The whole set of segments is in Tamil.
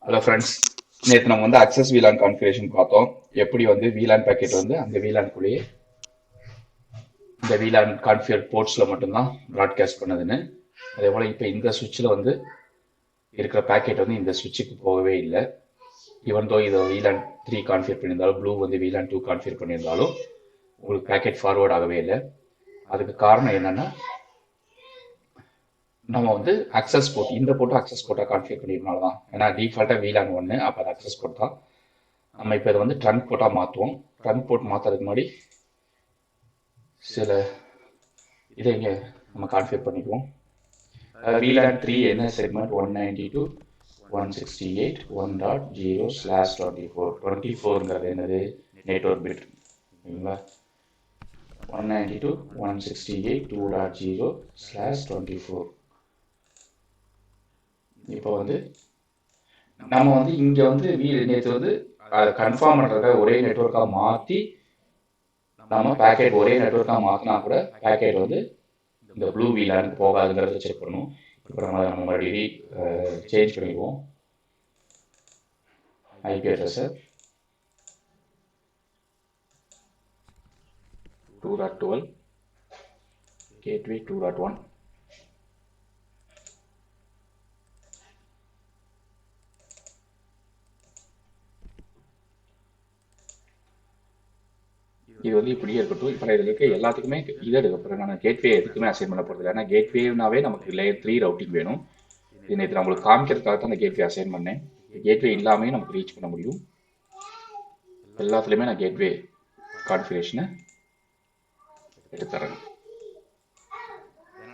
ஹலோ ஃப்ரெண்ட்ஸ், நேற்று நம்ம வந்து அக்சஸ் VLAN கான்ஃபிகரேஷன் பார்த்தோம். எப்படி வந்து VLAN பேக்கெட் வந்து அந்த VLAN குள்ளேயே இந்த VLAN கான்ஃபிகர் போர்ட்ஸில் மட்டும்தான் ப்ராட்காஸ்ட் பண்ணுதுன்னு. அதே போல் இப்போ இந்த சுவிட்சில் வந்து இருக்கிற பேக்கெட் வந்து இந்த சுவிட்சுக்கு போகவே இல்லை. ஈவன் தோ இதை VLAN 3 கான்ஃபிகர் பண்ணியிருந்தாலும், ப்ளூ வந்து VLAN 2 கான்ஃபிகர் பண்ணியிருந்தாலும் உங்களுக்கு பேக்கெட் ஃபார்வர்ட் ஆகவே இல்லை. அதுக்கு காரணம் என்னன்னா, நம்ம வந்து அக்சஸ் போர்ட், இந்த போர்ட்டும் அக்சஸ் போர்ட்டாக கான்ஃபிகர் பண்ணியிருந்தால தான். ஏன்னா டிஃபால்ட்டாக VLAN 1, அப்போ அது அக்சஸ் போர்ட் தான். நம்ம இப்போ இதை வந்து ட்ரங்க் போர்ட்டாக மாற்றுவோம். ட்ரங்க் போர்ட் மாற்றுறதுக்கு முன்னாடி சில இதை இங்கே நம்ம கான்ஃபிகர் பண்ணிக்குவோம். VLAN 3 என்ன செக்மெண்ட் 192.168.1.0/24. 24ங்கிறது என்னது? Network bit. ஓகேங்களா? 192.168.2.0/24. இப்போ வந்து நம்ம வந்து இங்கே வந்து நேற்று வந்து அதை கன்ஃபார்ம் பண்ணுறதுக்காக ஒரே நெட்வொர்க்காக மாற்றி நம்ம பேக்கெட் ஒரே நெட்வொர்க்காக மாற்றினா கூட பேக்கெட் வந்து இந்த ப்ளூ VLAN போகாதுங்கிறத செக் பண்ணணும். இப்போ நம்ம மறுபடியும் சேஞ்ச் பண்ணிக்குவோம். ஐபி அட்ரஸை 2.12 கேட்வே 2.1. இது வந்து இப்படியே இருக்கட்டும். இப்போ இதில் இருக்க எல்லாத்துக்குமே இதை எடுக்கப்புறம் நான் கேட்வே எதுக்குமே அசைன் பண்ண போகிறது இல்லை. ஏன்னா கேட்வேனாவே நமக்கு லேயர் 3 ரவுட்டிங் வேணும். இது நேற்று நம்மளுக்கு காமிக்கிறதுக்காக தான் அந்த கேட்வே அசைன் பண்ணேன். கேட்வே இல்லாமே நமக்கு ரீச் பண்ண முடியும். எல்லாத்துலேயுமே நான் கேட்வே கான்ஃபிகரேஷனை எடுத்துறேன்.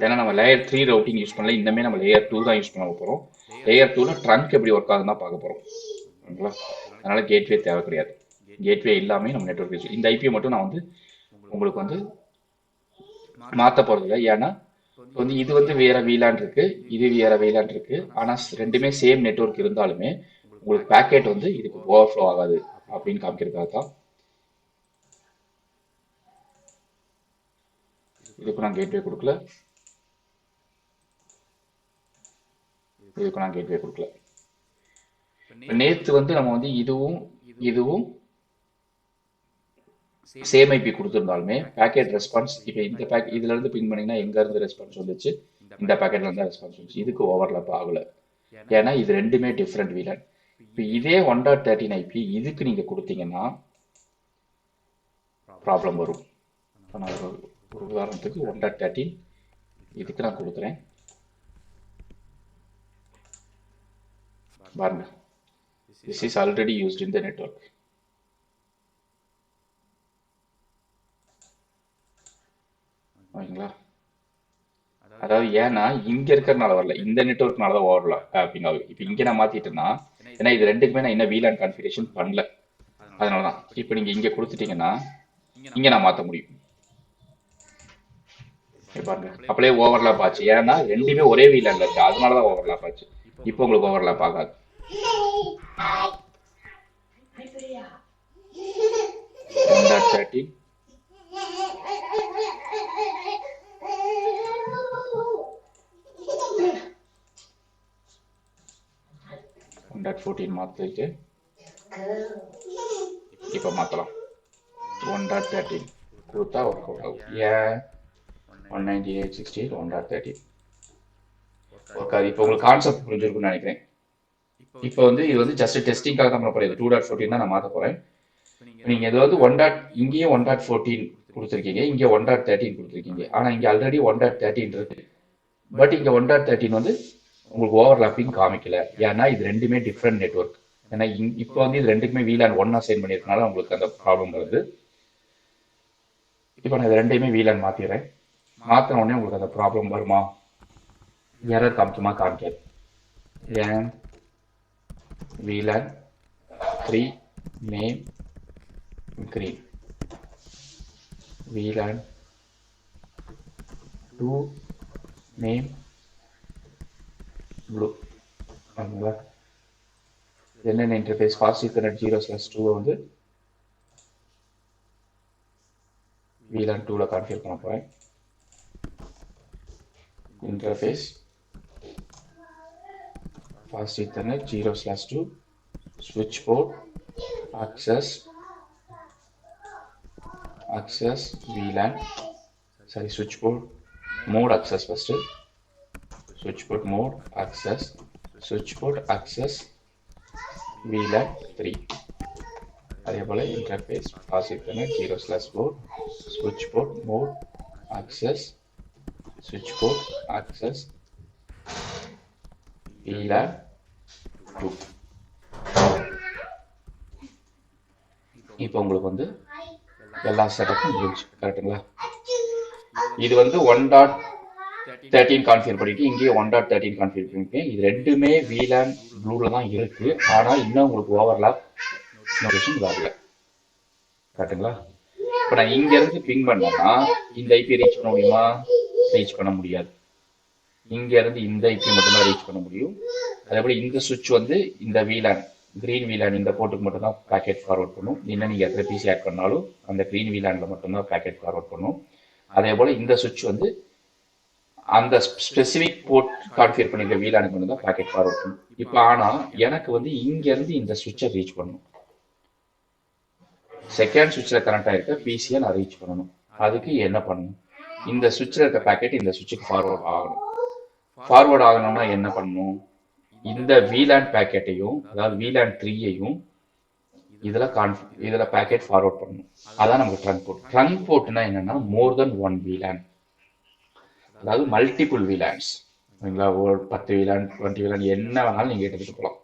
ஏன்னா நம்ம லேயர் 3 ரவுட்டிங் யூஸ் பண்ணல, இன்னமே நம்ம லேயர் 2 தான் யூஸ் பண்ண போகிறோம். லேயர் 2ல் ட்ரங்க் எப்படி ஒர்க் ஆகுதுன்னு தான் பார்க்க போகிறோம். ஓகேங்களா? அதனால் கேட்வே தேவை கிடையாது. கேட்வே இல்லாமல் நம்ம நெட்வொர்க் யூஸ். இந்த ஐபியை மட்டும் நான் வந்து உங்களுக்கு வந்து மாற்ற போகிறதில்ல. ஏன்னா வந்து இது வந்து வேறு VLAN இருக்குது, இது வேறு VLAN இருக்குது. ஆனால் ரெண்டுமே சேம் நெட்வொர்க் இருந்தாலுமே உங்களுக்கு பேக்கெட் வந்து இதுக்கு ஓவர்ஃப்ளோ ஆகாது அப்படின்னு காமிக்கிறதுக்காக தான் இதுக்கு நான் கேட்வே கொடுக்கல. இதுக்கு நான் கேட்வே கொடுக்கல. நேற்று வந்து நம்ம வந்து இதுவும் சேம் ஐபி கொடுத்துருந்தாலுமே பேக்கெட் ரெஸ்பான்ஸ் இப்போ இந்த இதுல இருந்து பின் பண்ணிங்கன்னா எங்க இருந்து ரெஸ்பான்ஸ் வந்துச்சு, இந்த பேக்கெட்ல இருந்து ரெஸ்பான்ஸ் வந்துச்சு. இதுக்கு ஓவர்லாப் ஆகல. ஏன்னா இது ரெண்டுமே டிஃப்ரெண்ட் VLAN. இப்போ இதே 1.13 ஐபி இதுக்கு நீங்க கொடுத்தீங்கன்னா ப்ராப்ளம் வரும். இப்போ நான் ஒரு உதாரணத்துக்கு 1.13 இதுக்கு நான் கொடுக்குறேன். பாருங்க, this is already used in the network. ஓகேங்களா? அதாவது ஏன்னா இங்க இருக்கிறதுனால வரல, இந்த நெட்வொர்க்னால தான் ஓவரல அப்படின்னு. இப்போ இங்க நான் மாத்திட்டேன்னா, ஏன்னா இது ரெண்டுக்குமே நான் இன்னும் VLAN கான்ஃபிகரேஷன் பண்ணல, அதனால தான். இப்போ நீங்க இங்க கொடுத்துட்டீங்கன்னா இங்க நான் மாற்ற முடியும். பாருங்க, அப்படியே ஓவர்லாப் ஆச்சு. ஏன்னா ரெண்டுமே ஒரே VLANல இருக்கு, அதனால தான் ஓவர்லாப் ஆச்சு. இப்போ உங்களுக்கு ஓவர்லாப் ஆகாது. 1.13 1.14 மாற்றிட்டு இப்போ மாற்றலாம். 1.13 கொடுத்தா ஒர்க் அவுட் ஆகும். ஏன் 198.68 1.13 ஒர்க் ஆகுது? இப்போ உங்களுக்கு கான்செப்ட் புரிஞ்சிருக்குன்னு நினைக்கிறேன். இப்போ வந்து இது வந்து ஜஸ்ட் டெஸ்டிங்காக தான் பண்ண போகிறேன். 2.14 தான் நான் மாற்ற போகிறேன். நீங்கள் இது வந்து இங்கேயும் 1.14 கொடுத்துருக்கீங்க, இங்கே 1.13 கொடுத்துருக்கீங்க. ஆனால் இங்கே ஆல்ரெடி 1.13 இருக்கு. பட் இங்கே 1.13 வந்து உங்களுக்கு ஓவர்லாப்பிங் காமிக்கல. ஏன்னா இது ரெண்டுமே டிஃப்ரெண்ட் நெட்வொர்க். ஏன்னா இப்போ வந்து இது ரெண்டுக்குமே VLAN 1 அசைன் பண்ணியிருக்கனால உங்களுக்கு அந்த ப்ராப்ளம் வருது. இப்போ நான் இது ரெண்டையுமே VLAN மாற்றிடுறேன். மாற்றின உடனே உங்களுக்கு அந்த ப்ராப்ளம் வருமா, எரர் காமிக்குமா? காமிக்காது. ஏன்? VLAN 3 name green, VLAN 2 name blue. ஓகேங்களா? என்னென்ன இன்டர்ஃபேஸ் ஃபாஸ்ட் ஈத்தர்நெட் 0/2 வந்து VLAN 2ல கான்ஃபிகர் பண்ண போகிறேன். Interface fast Ethernet 0/2 switch port access VLAN. Sorry, switch port mode access first. Switch port mode access switch port access VLAN 3. அதே போல interface fast Ethernet 0/4 switch port mode access switch port access VLAN 2. இப்போ உங்களுக்கு வந்து எல்லா செட்டப்பும் முடிஞ்சு கரெக்டுங்களா? இது வந்து 1.13 கான்ஃபிகர் பண்ணிட்டு இங்கேயே 1.13 கான்ஃபிகர் பண்ணிருக்கேன். இது ரெண்டுமே VLAN ப்ளூல தான் இருக்கு. ஆனா இன்னும் உங்களுக்கு ஓவர்லாப் நோட்டிஃபிகேஷன் வரல கரெக்டுங்களா? இப்போ நான் இங்க இருந்து பிங் பண்ணேன்னா இந்த ஐபி ரீச் பண்ண முடியுமா? ரீச் பண்ண முடியாது. இங்க இருந்து இந்த ஐபி மட்டும்தான் ரீச் பண்ண முடியும். அதேபோல இந்த சுவிட்ச் வந்து இந்த VLAN கிரீன் VLAN இந்த போர்ட்டுக்கு மட்டும்தான் பேக்கெட் ஃபார்வர்ட் பண்ணும். இன்னும் நீங்க எத்தனை பிசி ஆட் பண்ணாலும் அந்த கிரீன் VLANல மட்டும்தான் பேக்கெட் ஃபார்வர்ட் பண்ணும். அதே போல இந்த சுவிட்ச் வந்து அந்த ஸ்பெசிபிக் போர்ட் கான்ஃபிகர் பண்ணிருக்க VLAனுக்கு மட்டும் தான் பேக்கெட் ஃபார்வர்ட் பண்ணும். இப்போ ஆனா எனக்கு வந்து இங்க இருந்து இந்த சுவிட்சை ரீச் பண்ணணும். செகண்ட் சுவிட்சில் கனெக்ட் ஆயிருக்க பிசியை நான் ரீச் பண்ணணும். அதுக்கு என்ன பண்ணணும்? இந்த சுவிட்சில் இருக்க பேக்கெட் இந்த சுவிட்சுக்கு ஃபார்வர்ட் ஆகணும். ஃபார்வர்ட் ஆகணும்னா என்ன பண்ணணும்? இந்த VLAN பேக்கெட்டையும் அதாவது VLAN 3ஐயும் இதுல பேக்கெட் ஃபார்வர்ட் பண்ணணும். அதான் நமக்கு ட்ரங்க் போர்ட். ட்ரங்க் போர்ட்னா என்னன்னா மோர் தென் 1 VLAN, அதாவது மல்டிபிள் VLANs. ஓகேங்களா? ஒரு 10 VLAN 20 VLAN என்ன வேணாலும் நீங்க எடுத்துட்டு போகலாம்.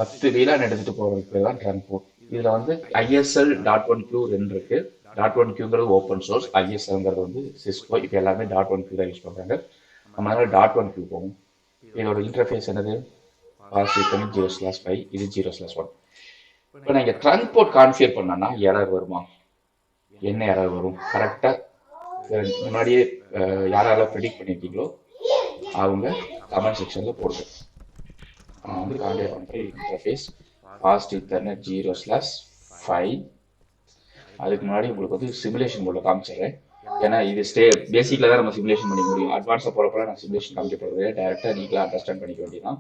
10 VLAN எடுத்துட்டு போறதுக்கு பேர் தான் ட்ரங்க் போர்ட். இதுல வந்து ISL.1Q 2 இருக்கு. .1Qங்கிறது ஓப்பன் சோர்ஸ், ISLங்கிறது வந்து சிஸ்கோ. இப்போ எல்லாமே .1Q தான் யூஸ் பண்றாங்க. நம்ம அதனால .1Q போகும். இதோட இன்டர்ஃபேஸ் என்னது? fast Ethernet 0/5, இது 0/1. இப்போ நான் இங்க ட்ரங்க் போர்ட் கான்ஃபிகர் பண்ணனா எரர் வருமா? என்ன எரர் வரும்? கரெக்டா முன்னாடியே யாரெல்லாம் ப்ரெடிக்ட் பண்ணிருக்கீங்களோ அவங்க கமெண்ட் செக்ஷன்ல போடுங்க. நான் வந்து கான்ஃபிகர் பண்றேன் இன்டர்ஃபேஸ் fast Ethernet 0/5. அதுக்கு முன்னாடி உங்களுக்கு வந்து சிமுலேஷன் போர்டில் காமிச்சிடுறேன். ஏன்னா இது பேசிக்ல தான் நம்ம சிமுலேஷன் பண்ணிக்க முடியும். அட்வான்ஸாக போகிறப்ப நான் சிமுலேஷன் காமிக்க போகிறது டேரெக்டாக நீங்களாக அண்டர்ஸ்டாண்ட் பண்ணிக்க வேண்டியதான்.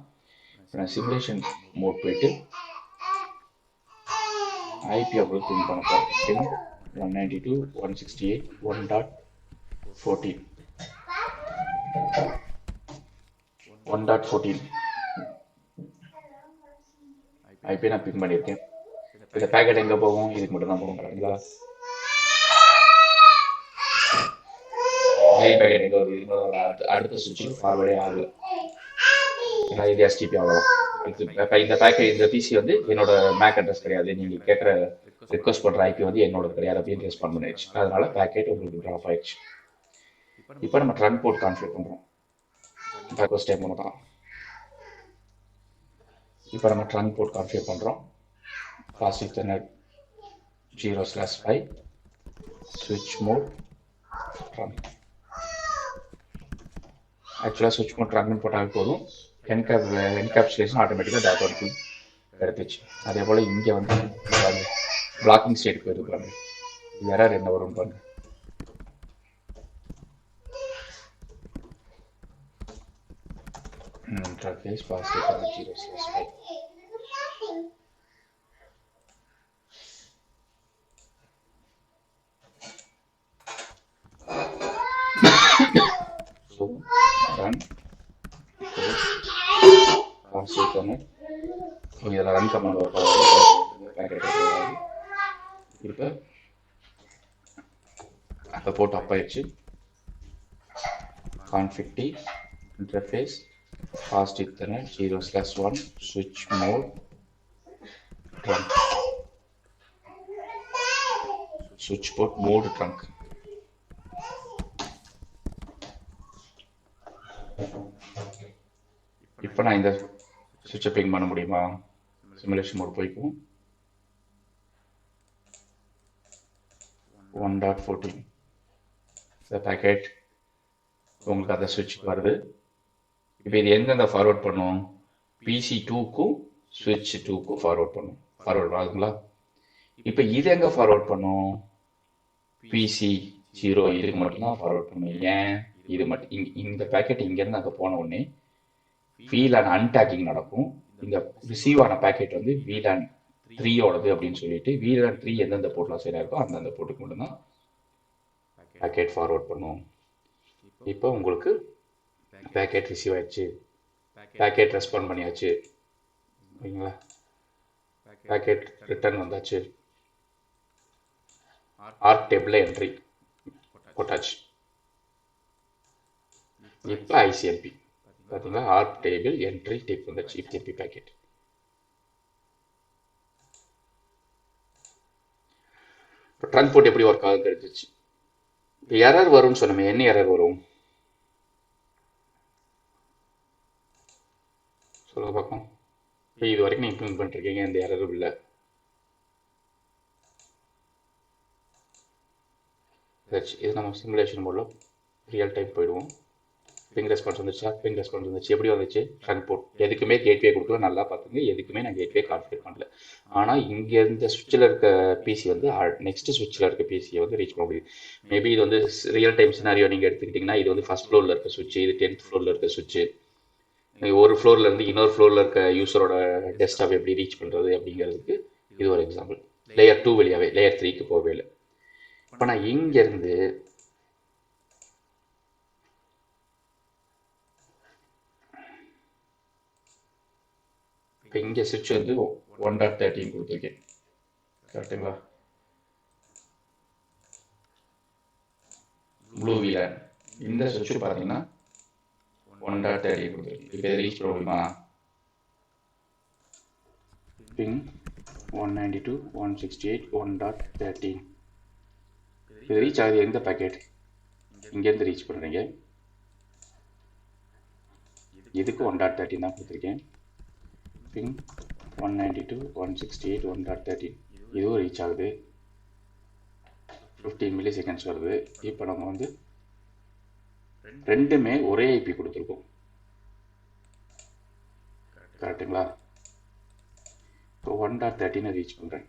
நான் சிமுலேஷன் மோட் போயிட்டு ஐபி உங்களுக்கு பின் பண்ண போகிறேன். 192.168.1.14 1.14 ஐபி நான் பின் பண்ணியிருக்கேன். இந்த பேக்கெட் எங்கே போகும்? இதுக்கு மட்டும் தான் போகும் கரெக்டுங்களா? பேக்கெட் எங்கே வருது? அடுத்த சுவிட்சுக்கு ஃபார்வர்டே ஆகல. இது எஸ்டிபி அவ்வளோதான். இந்த பேக்கெட் இந்த பிசி வந்து என்னோட மேக் அட்ரஸ் கிடையாது. நீங்கள் கேட்குற ரிக்வஸ்ட் பண்ணுற ஐபி வந்து என்னோட கிடையாது அப்படின்னு ரெஸ்பாண்ட் பண்ணிடுச்சு. அதனால பேக்கெட் உங்களுக்கு ட்ராப் ஆயிடுச்சு. இப்போ நம்ம ட்ரங்க் போர்ட் கான்ஃபிகர் பண்ணுறோம். ஃபர்ஸ்ட் டைம் தான். இப்போ நம்ம ட்ரங்க் போர்ட் கான்ஃபிகர் பண்ணுறோம். fast Ethernet 0/5 switch mode trunk. ஆக்சுவலாக switch mode trunk போட்டால் போதும். என்கேப்சுலேஷன் ஆட்டோமேட்டிக்காக .1Q எடுத்துச்சு. அதே போல் இங்கே வந்து பிளாக்கிங் ஸ்டேட் போயிருக்காங்க. எரர் என்ன வரும் பாருங்க. Interface fast Ethernet 0/5. So run fast Ethernet. இதெல்லாம் ரன் கமாண்ட் இப்போ அப்போ போட்டு அப் ஆயிடுச்சு. config interface fast Ethernet 0/1 switch mode trunk switch port mode trunk. இப்போ நான் இந்த சுவிட்சை பிங் பண்ண முடியுமா? Simulation mode போய்க்கும். 1.14 இந்த பேக்கெட் உங்களுக்கு அந்த சுவிட்சுக்கு வருது. இப்போ இது எந்தெந்த ஃபார்வர்ட் பண்ணும்? பிசி 2க்கும் சுவிட்ச் 2க்கும் ஃபார்வர்ட் பண்ணும். ஃபார்வர்ட் ஆகுங்களா? இப்போ இது எங்கே ஃபார்வர்ட் பண்ணும்? பிசி 0 இதுக்கு மட்டும்தான் ஃபார்வர்ட் பண்ணும். ஏன்? இது மட்டும் இந்த பேக்கெட் இங்கேருந்து அங்கே போன உடனே VLAN அன்டாக்கிங் நடக்கும். இந்த ரிசீவ் ஆன பேக்கெட் வந்து VLAN 3யோடது அப்படின்னு சொல்லிட்டு VLAN 3 எந்தெந்த போர்ட்ல அசைன் இருக்கோ அந்தந்த போர்ட்டுக்கு மட்டும்தான் பேக்கெட் ஃபார்வர்ட் பண்ணுவோம். இப்போ உங்களுக்கு பேக்கெட் ரிசீவ் ஆயிடுச்சு, பேக்கெட் ரெஸ்பாண்ட் பண்ணியாச்சு, ஓகேங்களா? பேக்கெட் ரிட்டர்ன் வந்தாச்சு, ஆர்க் டேபிளில் என்ட்ரி போட்டாச்சு. இப்போ ஐசிஎம்பி பார்த்தீங்களா, ஆர்க் டேபிள் என்ட்ரி டிக் வந்துச்சு IFTP பேக்கெட். இப்போ ட்ரங்க் போர்ட் எப்படி ஒர்க் ஆகுது தெரிஞ்சிச்சு. இப்போ எரர் வரும்னு சொன்னோமே, என்ன எரர் வரும் சொல்லுங்க பார்ப்போம். இப்போ இது வரைக்கும் நீங்கள் இம்ப்ளிமெண்ட் பண்ணிருக்கீங்க, இந்த எரரும் இல்லை. இது நம்ம சிமுலேஷன் மோடில் ரியல் டைம் போயிடுவோம். பிங் ரெஸ்பான்ஸ் வந்துச்சா, பிங் ரெஸ்பான்ஸ் வந்துச்சு. எப்படி வந்துச்சு, ட்ரங்க் போர்ட் எதுக்குமே கேட்வே கொடுக்கல, நல்லா பார்த்துங்க, எதுக்குமே நான் கேட்வே கான்ஃபிகர் பண்ணல. ஆனால் இங்கே இருந்த சுவிட்சில் இருக்க பிசி வந்து நெக்ஸ்ட் சுவிட்சில் இருக்க பிசியை வந்து ரீச் பண்ண முடியுது. மேபி இது வந்து ரியல் டைம் சினாரியோ நீங்கள் எடுத்துக்கிட்டிங்கன்னா, இது வந்து ஃபர்ஸ்ட் ஃப்ளோரில் இருக்க சுவிட்ச், இது 10th ஃப்ளோரில் இருக்க சுவிட்ச். ஒரு ஃப்ளோர்லேருந்து இன்னொரு ஃப்ளோரில் இருக்க யூஸரோட டெஸ்க்டாப் எப்படி ரீச் பண்ணுறது அப்படிங்கிறதுக்கு இது ஒரு எக்ஸாம்பிள். லேயர் 2 வழியாகவே லேயர் 3க்கு போகவே இல்லை. இப்போ நான் இங்கேருந்து இப்போ இங்கே சுவிட்ச் வந்து 1.13 கொடுத்துருக்கேன், கரெக்டுங்களா? ப்ளூ VLAN இந்த சுவிட்ச் பார்த்தீங்கன்னா 1.13 கொடுத்துருக்கு. இப்போ ரீச் பண்ண முடியுமா? பிங் 192.168.1.13. இது ரீச் ஆகுது எந்த பேக்கெட், இங்கேருந்து ரீச் பண்ணுறீங்க. இதுக்கு 1.13 தான் கொடுத்துருக்கேன். பிங் 192.168.1.13 இதுவும் ரீச் ஆகுது, 15 மில்லி செகண்ட்ஸ் வருது. இப்போ நம்ம வந்து ரெண்டுமே ஒரே ஐபி கொடுத்துருக்கோம், கரெக்டுங்களா? இப்போ 1.13 ரீச் பண்ணுறேன்,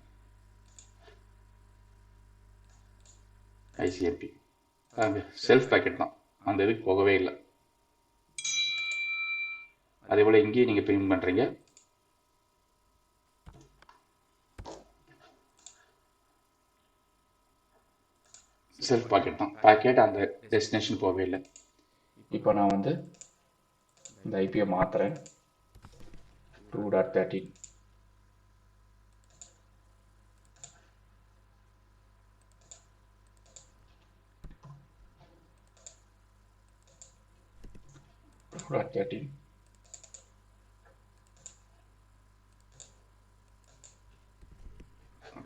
ஐசிஎம்பி அது செல்ஃப் பேக்கெட் தான், அந்த இதுக்கு போகவே இல்லை. அதே போல் இங்கேயும் நீங்கள் பிரிண்ட் பண்ணுறீங்க, செல்ஃப் பாக்கெட் தான், பேக்கெட் அந்த டெஸ்டினேஷன் போகவே இல்லை. இப்போ நான் வந்து இந்த ஐபியை மாற்றுறேன், 2.13.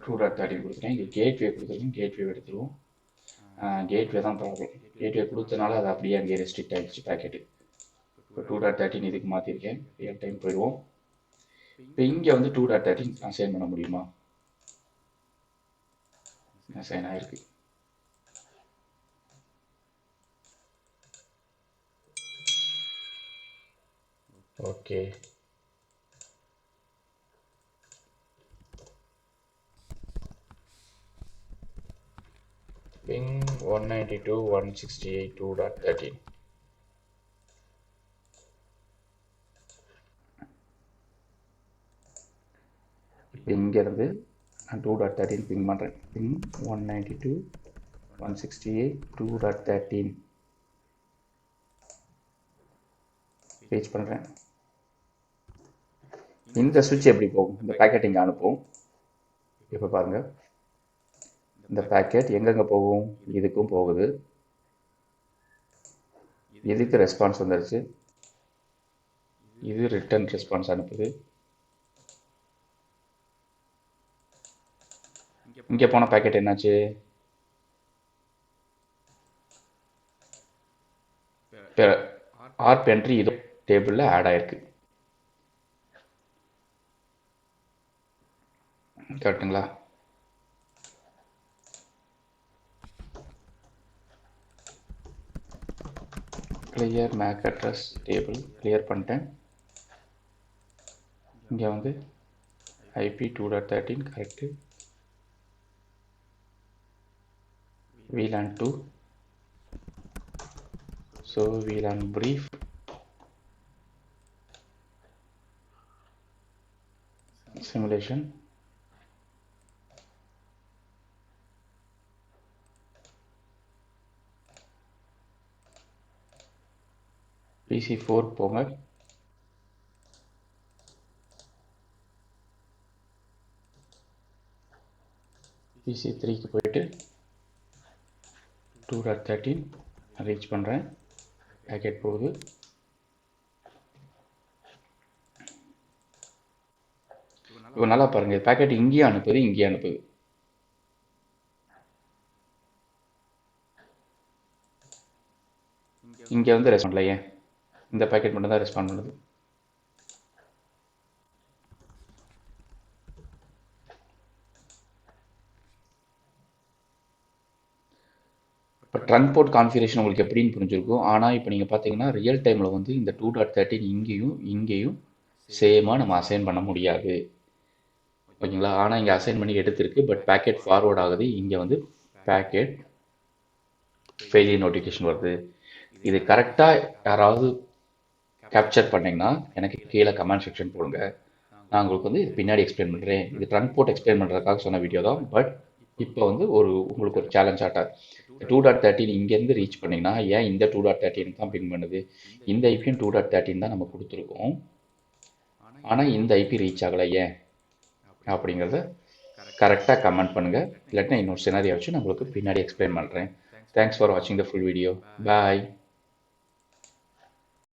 கொடுத்துட்டேன். இங்கே கேட்வே கொடுத்துருக்கேன், கேட்வே எடுத்துருவோம். கேட்வே தான் ப்ராப்ளம், கேட்வே கொடுத்தனால அது அப்படியே அங்கே ரெஸ்ட்ரிக்ட் ஆகிடுச்சு பேக்கெட்டு. இப்போ 2.13 இதுக்கு மாற்றிருக்கேன், ரியல் டைம் போயிடுவோம். இப்போ இங்கே வந்து 2.13 அசைன் பண்ண முடியுமா, அசைன் ஆகிருக்கு. Okay, ping 192.168.2.13. இப்போ இங்கேருந்து நான் 2.13 பிங் பண்ணுறேன். பிங் 192.168.2.13 ரீச் பண்ணுறேன். இந்த சுவிட்ச் எப்படி போகும், இந்த பேக்கெட் இங்கே அனுப்பும். இப்போ பாருங்கள், இந்த பேக்கெட் எங்கெங்கே போகும், இதுக்கும் போகுது, இதுக்கு ரெஸ்பான்ஸ் வந்துருச்சு, இது ரிட்டர்ன் ரெஸ்பான்ஸ் அனுப்புது. இங்கே போன பேக்கெட் என்னாச்சு, ஆர்ப் என்ட்ரி இது டேபிளில் ஆட் ஆயிருக்கு, கரெக்டுங்களா? Clear MAC address table clear பண்ணிட்டேன். இங்கே வந்து IP 2.13 correct, VLAN 2, so VLAN brief simulation. PC4 போங்க. PC3க்கு போயிட்டு 2.13 ரீச் பண்ணுறேன். பேக்கெட் போகுது. இப்போ நல்லா பாருங்கள், பேக்கெட் இங்கேயே அனுப்புது, இங்கேயே அனுப்புது. இங்கே வந்து ரெஸ்பாண்ட் பண்ணல. ஏன் இந்த பேக்கெட் மட்டும் தான் ரெஸ்பாண்ட் பண்ணுது. இப்போ ட்ரங்க் போர்ட் கான்ஃபிகரேஷன் உங்களுக்கு எப்படின்னு புரிஞ்சிருக்கும். ஆனால் இப்போ நீங்கள் பார்த்தீங்கன்னா ரியல் டைமில் வந்து இந்த 2.13 இங்கேயும் சேமாக நம்ம அசைன் பண்ண முடியாது. ஓகேங்களா? ஆனால் இங்கே அசைன் பண்ணி எடுத்திருக்கு. பட் பேக்கெட் ஃபார்வர்ட் ஆகுது. இங்கே வந்து பேக்கெட் ஃபெயிலியர் நோட்டிஃபிகேஷன் வருது. இது கரெக்டாக யாராவது கேப்சர் பண்ணிங்கன்னா எனக்கு கீழே கமெண்ட் செக்ஷன் போடுங்க. நான் உங்களுக்கு வந்து இது பின்னாடி எக்ஸ்பிளைன் பண்ணுறேன். இது ட்ரங்க் போர்ட் எக்ஸ்பிளைன் பண்ணுறதுக்காக சொன்ன வீடியோ தான். பட் இப்போ வந்து உங்களுக்கு ஒரு சேலஞ்ச் ஆட்டா 2.13 இங்கேருந்து ரீச் பண்ணிங்கன்னா ஏன் இந்த 2.13 தான் பின் பண்ணுது? இந்த ஐபியும் 2.13 தான் நம்ம கொடுத்துருக்கோம். ஆனால் இந்த ஐபி ரீச் ஆகலை ஏன் அப்படிங்கிறத கரெக்டாக கமெண்ட் பண்ணுங்கள். இல்லாட்டினா இன்னொரு சினாரியை வச்சு நான் உங்களுக்கு பின்னாடி எக்ஸ்பிளைன் பண்ணுறேன். தேங்க்ஸ் ஃபார் வாட்சிங் த ஃபுல் வீடியோ. பாய்.